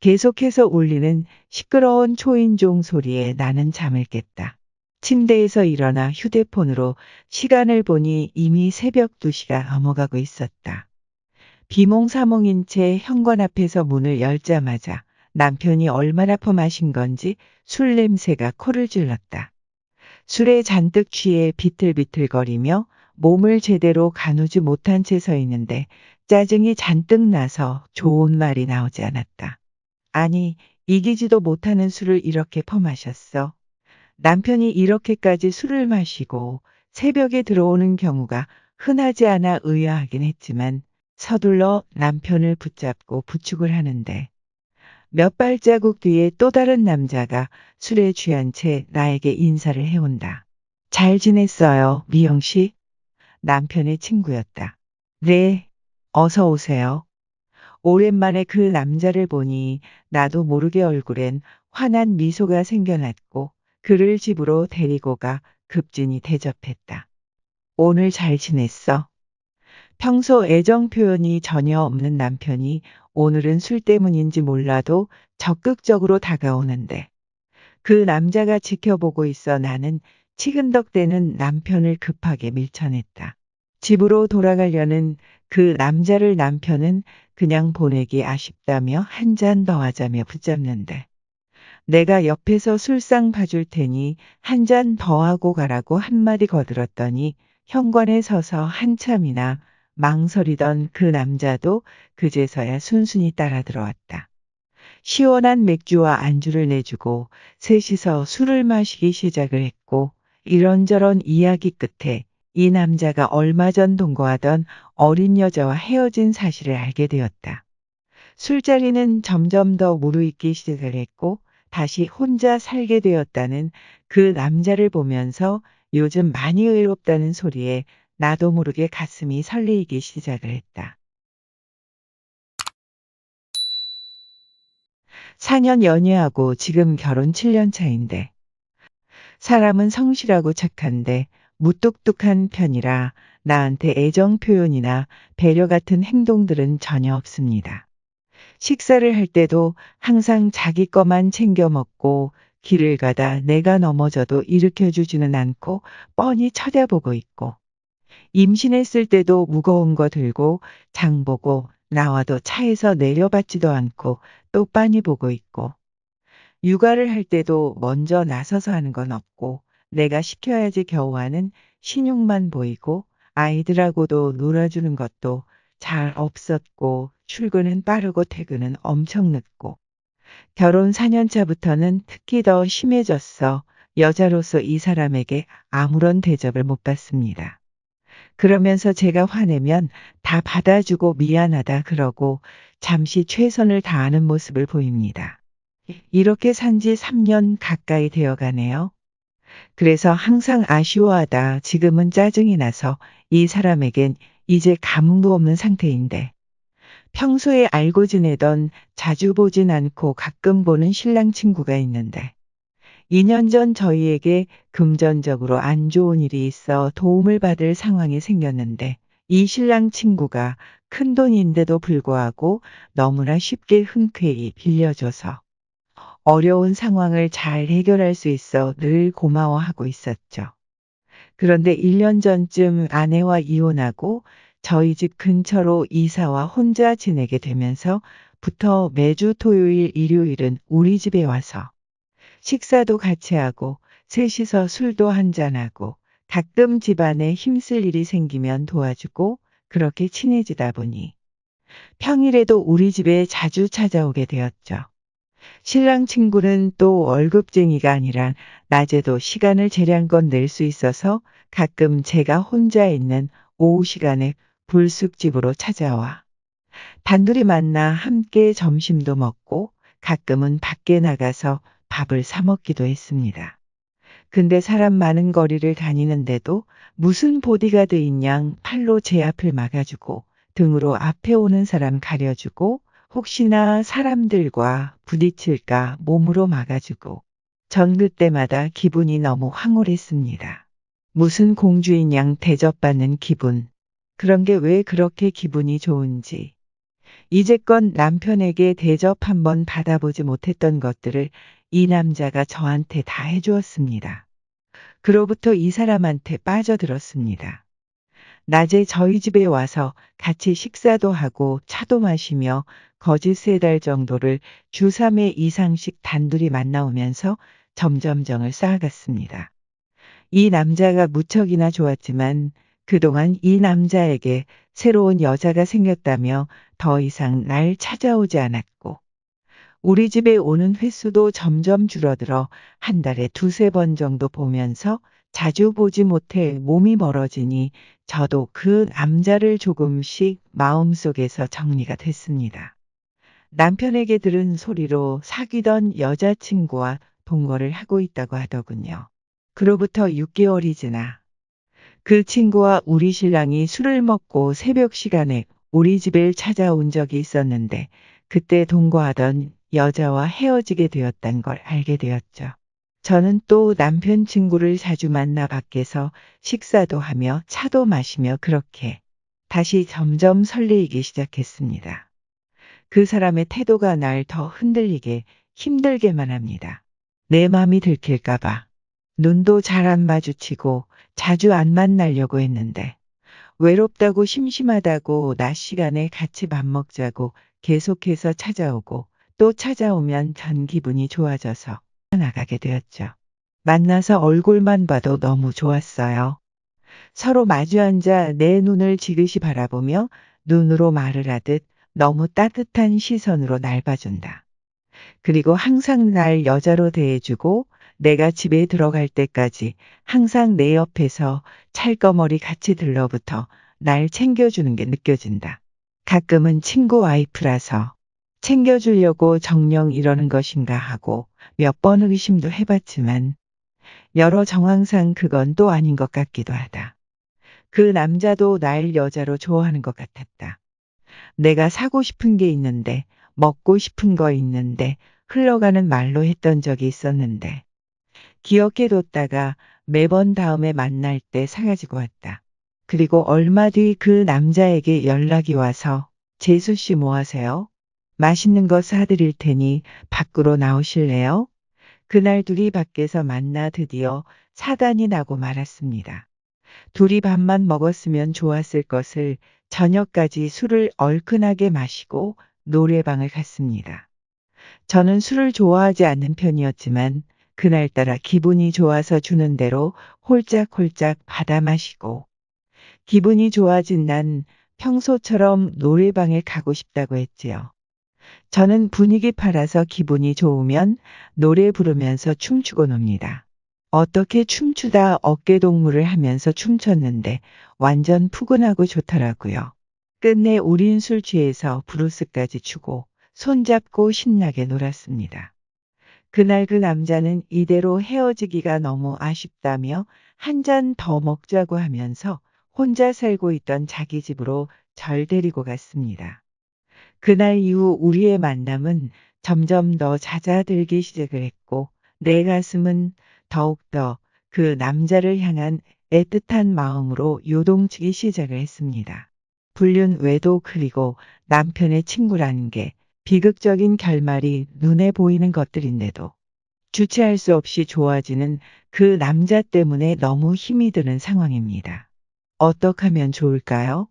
계속해서 울리는 시끄러운 초인종 소리에 나는 잠을 깼다. 침대에서 일어나 휴대폰으로 시간을 보니 이미 새벽 2시가 넘어가고 있었다. 비몽사몽인 채 현관 앞에서 문을 열자마자 남편이 얼마나 퍼마신 건지 술 냄새가 코를 찔렀다. 술에 잔뜩 취해 비틀비틀거리며 몸을 제대로 가누지 못한 채 서 있는데 짜증이 잔뜩 나서 좋은 말이 나오지 않았다. 아니, 이기지도 못하는 술을 이렇게 퍼마셨어. 남편이 이렇게까지 술을 마시고 새벽에 들어오는 경우가 흔하지 않아 의아하긴 했지만 서둘러 남편을 붙잡고 부축을 하는데 몇 발자국 뒤에 또 다른 남자가 술에 취한 채 나에게 인사를 해온다. 잘 지냈어요, 미영 씨? 남편의 친구였다. 네, 어서 오세요. 오랜만에 그 남자를 보니 나도 모르게 얼굴엔 환한 미소가 생겨났고 그를 집으로 데리고 가 급진히 대접했다. 오늘 잘 지냈어? 평소 애정 표현이 전혀 없는 남편이 오늘은 술 때문인지 몰라도 적극적으로 다가오는데 그 남자가 지켜보고 있어 나는 치근덕대는 남편을 급하게 밀쳐냈다. 집으로 돌아가려는 그 남자를 남편은 그냥 보내기 아쉽다며 한 잔 더 하자며 붙잡는데 내가 옆에서 술상 봐줄 테니 한 잔 더 하고 가라고 한마디 거들었더니 현관에 서서 한참이나 망설이던 그 남자도 그제서야 순순히 따라 들어왔다. 시원한 맥주와 안주를 내주고 셋이서 술을 마시기 시작을 했고 이런저런 이야기 끝에 이 남자가 얼마 전 동거하던 어린 여자와 헤어진 사실을 알게 되었다. 술자리는 점점 더 무르익기 시작을 했고 다시 혼자 살게 되었다는 그 남자를 보면서 요즘 많이 외롭다는 소리에 나도 모르게 가슴이 설레이기 시작을 했다. 4년 연애하고 지금 결혼 7년 차인데 사람은 성실하고 착한데 무뚝뚝한 편이라 나한테 애정 표현이나 배려 같은 행동들은 전혀 없습니다. 식사를 할 때도 항상 자기 거만 챙겨 먹고 길을 가다 내가 넘어져도 일으켜주지는 않고 뻔히 쳐다보고 있고 임신했을 때도 무거운 거 들고 장 보고 나와도 차에서 내려받지도 않고 또 빤히 보고 있고 육아를 할 때도 먼저 나서서 하는 건 없고 내가 시켜야지 겨우 하는 신용만 보이고 아이들하고도 놀아주는 것도 잘 없었고 출근은 빠르고 퇴근은 엄청 늦고 결혼 4년 차부터는 특히 더 심해졌어. 여자로서 이 사람에게 아무런 대접을 못 받습니다. 그러면서 제가 화내면 다 받아주고 미안하다 그러고 잠시 최선을 다하는 모습을 보입니다. 이렇게 산지 3년 가까이 되어 가네요. 그래서 항상 아쉬워하다 지금은 짜증이 나서 이 사람에겐 이제 감흥도 없는 상태인데 평소에 알고 지내던 자주 보진 않고 가끔 보는 신랑 친구가 있는데 2년 전 저희에게 금전적으로 안 좋은 일이 있어 도움을 받을 상황이 생겼는데 이 신랑 친구가 큰돈인데도 불구하고 너무나 쉽게 흔쾌히 빌려줘서 어려운 상황을 잘 해결할 수 있어 늘 고마워하고 있었죠. 그런데 1년 전쯤 아내와 이혼하고 저희 집 근처로 이사와 혼자 지내게 되면서부터 매주 토요일, 일요일은 우리 집에 와서 식사도 같이 하고 셋이서 술도 한잔하고 가끔 집안에 힘쓸 일이 생기면 도와주고 그렇게 친해지다 보니 평일에도 우리 집에 자주 찾아오게 되었죠. 신랑 친구는 또 월급쟁이가 아니라 낮에도 시간을 재량껏 낼 수 있어서 가끔 제가 혼자 있는 오후 시간에 불쑥집으로 찾아와 단둘이 만나 함께 점심도 먹고 가끔은 밖에 나가서 밥을 사 먹기도 했습니다. 근데 사람 많은 거리를 다니는데도 무슨 보디가드인 양 팔로 제 앞을 막아주고 등으로 앞에 오는 사람 가려주고 혹시나 사람들과 부딪힐까 몸으로 막아주고 전 그때마다 기분이 너무 황홀했습니다. 무슨 공주인 양 대접받는 기분. 그런 게 왜 그렇게 기분이 좋은지. 이제껏 남편에게 대접 한번 받아보지 못했던 것들을 이 남자가 저한테 다 해주었습니다. 그로부터 이 사람한테 빠져들었습니다. 낮에 저희 집에 와서 같이 식사도 하고 차도 마시며 거짓 3달 정도를 주 3회 이상씩 단둘이 만나오면서 점점 정을 쌓아갔습니다. 이 남자가 무척이나 좋았지만 그동안 이 남자에게 새로운 여자가 생겼다며 더 이상 날 찾아오지 않았고 우리 집에 오는 횟수도 점점 줄어들어 한 달에 2~3번 정도 보면서 자주 보지 못해 몸이 멀어지니 저도 그 남자를 조금씩 마음속에서 정리가 됐습니다. 남편에게 들은 소리로 사귀던 여자친구와 동거를 하고 있다고 하더군요. 그로부터 6개월이 지나 그 친구와 우리 신랑이 술을 먹고 새벽 시간에 우리 집을 찾아온 적이 있었는데 그때 동거하던 여자와 헤어지게 되었단 걸 알게 되었죠. 저는 또 남편 친구를 자주 만나 밖에서 식사도 하며 차도 마시며 그렇게 다시 점점 설레이기 시작했습니다. 그 사람의 태도가 날 더 흔들리게 힘들게만 합니다. 내 맘이 들킬까봐. 눈도 잘 안 마주치고 자주 안 만나려고 했는데 외롭다고 심심하다고 낮 시간에 같이 밥 먹자고 계속해서 찾아오고 또 찾아오면 전 기분이 좋아져서 나가게 되었죠. 만나서 얼굴만 봐도 너무 좋았어요. 서로 마주 앉아 내 눈을 지그시 바라보며 눈으로 말을 하듯 너무 따뜻한 시선으로 날 봐준다. 그리고 항상 날 여자로 대해주고 내가 집에 들어갈 때까지 항상 내 옆에서 찰거머리 같이 들러붙어 날 챙겨주는 게 느껴진다. 가끔은 친구 와이프라서 챙겨주려고 정녕 이러는 것인가 하고 몇 번 의심도 해봤지만 여러 정황상 그건 또 아닌 것 같기도 하다. 그 남자도 날 여자로 좋아하는 것 같았다. 내가 사고 싶은 게 있는데 먹고 싶은 거 있는데 흘러가는 말로 했던 적이 있었는데 기억해뒀다가 매번 다음에 만날 때 사가지고 왔다. 그리고 얼마 뒤 그 남자에게 연락이 와서 재수 씨 뭐 하세요? 맛있는 거 사드릴 테니 밖으로 나오실래요? 그날 둘이 밖에서 만나 드디어 사단이 나고 말았습니다. 둘이 밥만 먹었으면 좋았을 것을 저녁까지 술을 얼큰하게 마시고 노래방을 갔습니다. 저는 술을 좋아하지 않는 편이었지만 그날따라 기분이 좋아서 주는 대로 홀짝홀짝 받아 마시고 기분이 좋아진 난 평소처럼 노래방에 가고 싶다고 했지요. 저는 분위기 팔아서 기분이 좋으면 노래 부르면서 춤추곤 합니다. 어떻게 춤추다 어깨동무를 하면서 춤췄는데 완전 푸근하고 좋더라고요. 끝내 우린 술 취해서 브루스까지 추고 손잡고 신나게 놀았습니다. 그날 그 남자는 이대로 헤어지기가 너무 아쉽다며 한 잔 더 먹자고 하면서 혼자 살고 있던 자기 집으로 절 데리고 갔습니다. 그날 이후 우리의 만남은 점점 더 잦아들기 시작을 했고 내 가슴은 더욱더 그 남자를 향한 애틋한 마음으로 요동치기 시작을 했습니다. 불륜 외도 그리고 남편의 친구라는 게 비극적인 결말이 눈에 보이는 것들인데도 주체할 수 없이 좋아지는 그 남자 때문에 너무 힘이 드는 상황입니다. 어떻게 하면 좋을까요?